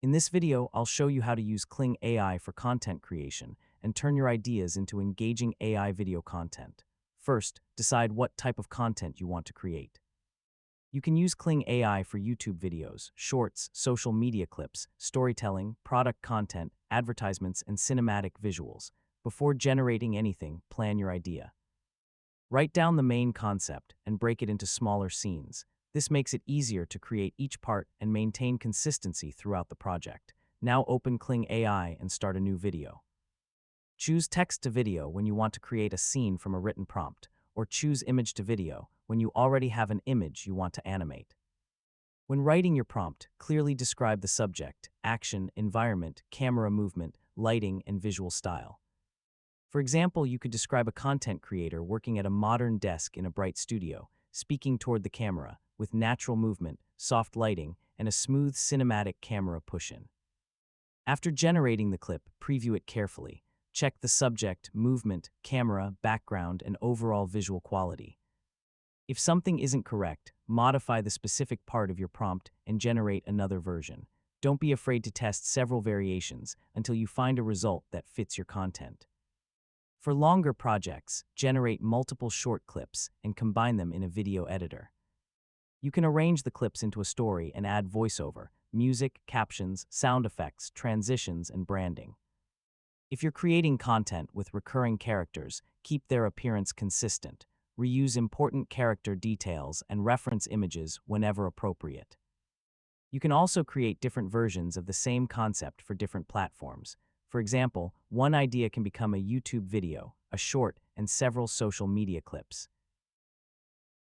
In this video, I'll show you how to use Kling AI for content creation and turn your ideas into engaging AI video content. First, decide what type of content you want to create. You can use Kling AI for YouTube videos, shorts, social media clips, storytelling, product content, advertisements, and cinematic visuals. Before generating anything, plan your idea. Write down the main concept and break it into smaller scenes. This makes it easier to create each part and maintain consistency throughout the project. Now open Kling AI and start a new video. Choose text to video when you want to create a scene from a written prompt, or choose image to video when you already have an image you want to animate. When writing your prompt, clearly describe the subject, action, environment, camera movement, lighting, and visual style. For example, you could describe a content creator working at a modern desk in a bright studio, speaking toward the camera, with natural movement, soft lighting, and a smooth cinematic camera push-in. After generating the clip, preview it carefully. Check the subject, movement, camera, background, and overall visual quality. If something isn't correct, modify the specific part of your prompt and generate another version. Don't be afraid to test several variations until you find a result that fits your content. For longer projects, generate multiple short clips and combine them in a video editor. You can arrange the clips into a story and add voiceover, music, captions, sound effects, transitions, and branding. If you're creating content with recurring characters, keep their appearance consistent. Reuse important character details and reference images whenever appropriate. You can also create different versions of the same concept for different platforms. For example, one idea can become a YouTube video, a short, and several social media clips.